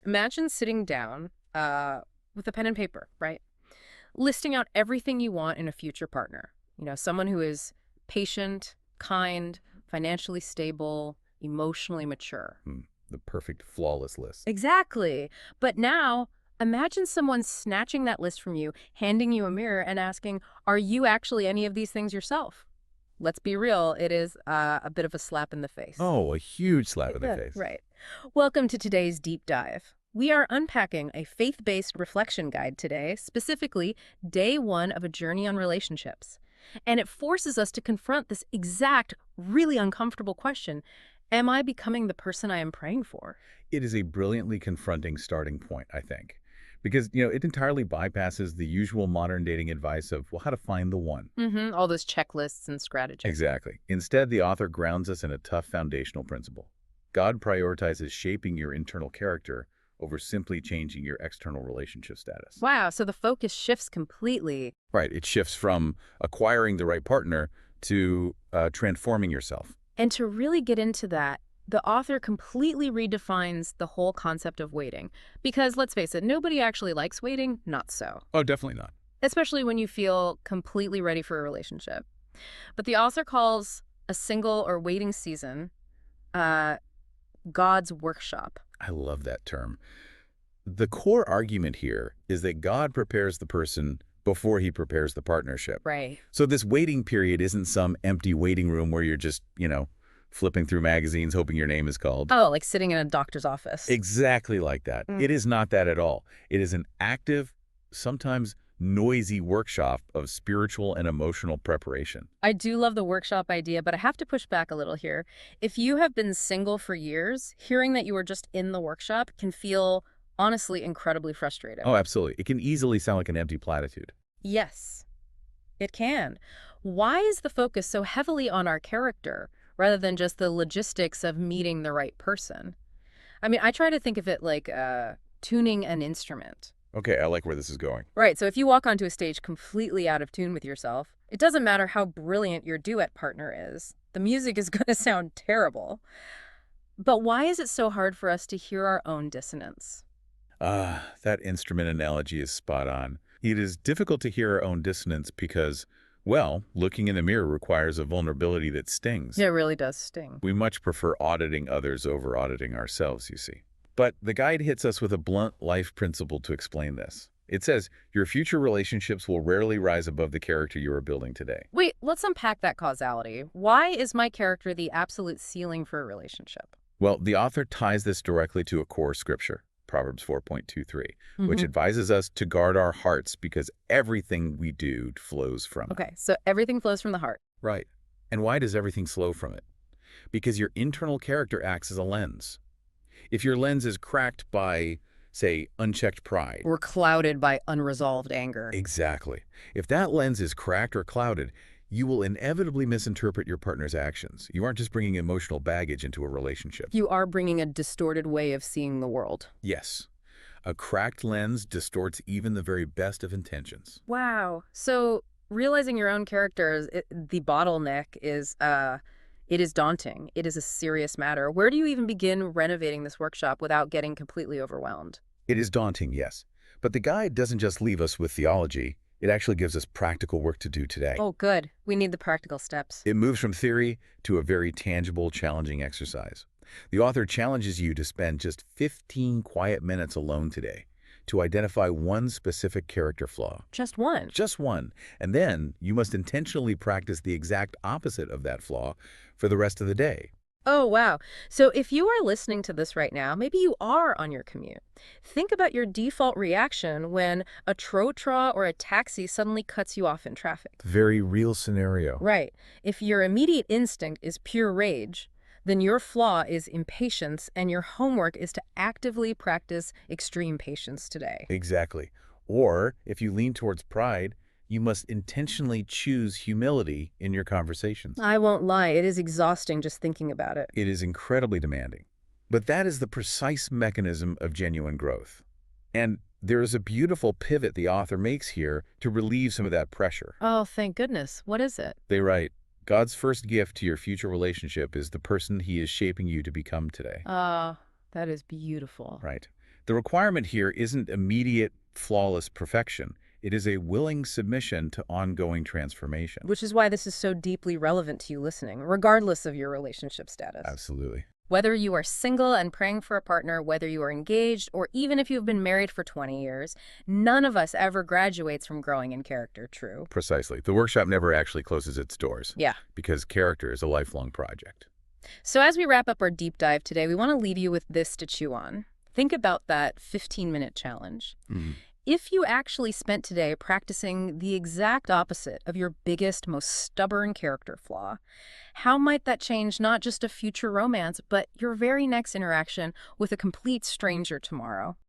Imagine sitting down with a pen and paper, right? Listing out everything you want in a future partner. Someone who is patient, kind, financially stable, emotionally mature. Hmm, the perfect flawless list. Exactly. But now, imagine someone snatching that list from you, handing you a mirror, and asking, are you actually any of these things yourself? Let's be real, it is a bit of a slap in the face. Oh, a huge slap in the face. Right. Welcome to today's deep dive. We are unpacking a faith-based reflection guide today, specifically day one of a journey on relationships. And it forces us to confront this exact, really uncomfortable question. Am I becoming the person I am praying for? It is a brilliantly confronting starting point, I think, because, it entirely bypasses the usual modern dating advice of, well, how to find the one. All those checklists and strategies. Exactly. Instead, the author grounds us in a tough foundational principle. God prioritizes shaping your internal character over simply changing your external relationship status. Wow, so the focus shifts completely. Right. It shifts from acquiring the right partner to transforming yourself. And to really get into that, the author completely redefines the whole concept of waiting. Because let's face it, nobody actually likes waiting, not so. Oh, definitely not. Especially when you feel completely ready for a relationship. But the author calls a single or waiting season uh, God's workshop. I love that term. The core argument here is that God prepares the person before he prepares the partnership. Right. So this waiting period isn't some empty waiting room where you're just, flipping through magazines hoping your name is called. Oh, like sitting in a doctor's office. Exactly like that. It is not that at all. It is an active, sometimes noisy workshop of spiritual and emotional preparation. I do love the workshop idea, but I have to push back a little here. If you have been single for years, hearing that you were just in the workshop can feel, honestly, incredibly frustrating. Oh, absolutely. It can easily sound like an empty platitude. Yes, it can. Why is the focus so heavily on our character rather than just the logistics of meeting the right person? I mean, I try to think of it like tuning an instrument. Okay, I like where this is going. Right, so if you walk onto a stage completely out of tune with yourself, it doesn't matter how brilliant your duet partner is. The music is going to sound terrible. But why is it so hard for us to hear our own dissonance? That instrument analogy is spot on. It is difficult to hear our own dissonance because, well, looking in the mirror requires a vulnerability that stings. It really does sting. We much prefer auditing others over auditing ourselves, you see. But the guide hits us with a blunt life principle to explain this. It says, your future relationships will rarely rise above the character you are building today. Wait, let's unpack that causality. Why is my character the absolute ceiling for a relationship? Well, the author ties this directly to a core scripture, Proverbs 4.23, which advises us to guard our hearts because everything we do flows from it. Okay, so everything flows from the heart. Right. And why does everything flow from it? Because your internal character acts as a lens. If your lens is cracked by, say, unchecked pride. We're clouded by unresolved anger. Exactly. If that lens is cracked or clouded, you will inevitably misinterpret your partner's actions. You aren't just bringing emotional baggage into a relationship. You are bringing a distorted way of seeing the world. Yes. A cracked lens distorts even the very best of intentions. Wow. So realizing your own character is the bottleneck is it is daunting. It is a serious matter. Where do you even begin renovating this workshop without getting completely overwhelmed? It is daunting, yes. But the guide doesn't just leave us with theology. It actually gives us practical work to do today. Oh, good. We need the practical steps. It moves from theory to a very tangible, challenging exercise. The author challenges you to spend just 15 quiet minutes alone today to identify one specific character flaw. Just one. Just one. And then you must intentionally practice the exact opposite of that flaw for the rest of the day. Oh, wow. So if you are listening to this right now, maybe you are on your commute. Think about your default reaction when a trotra or a taxi suddenly cuts you off in traffic. Very real scenario. Right. If your immediate instinct is pure rage, then your flaw is impatience, and your homework is to actively practice extreme patience today. Exactly. Or if you lean towards pride, you must intentionally choose humility in your conversations. I won't lie, it is exhausting just thinking about it. It is incredibly demanding. But that is the precise mechanism of genuine growth. And there is a beautiful pivot the author makes here to relieve some of that pressure. Oh, thank goodness. What is it? They write, God's first gift to your future relationship is the person he is shaping you to become today. Ah, that is beautiful. Right. The requirement here isn't immediate, flawless perfection. It is a willing submission to ongoing transformation. Which is why this is so deeply relevant to you listening, regardless of your relationship status. Absolutely. Whether you are single and praying for a partner, whether you are engaged, or even if you've been married for 20 years, none of us ever graduates from growing in character, true? Precisely. The workshop never actually closes its doors. Yeah. Because character is a lifelong project. So as we wrap up our deep dive today, we want to leave you with this to chew on. Think about that 15-minute challenge. If you actually spent today practicing the exact opposite of your biggest, most stubborn character flaw, how might that change not just a future romance, but your very next interaction with a complete stranger tomorrow?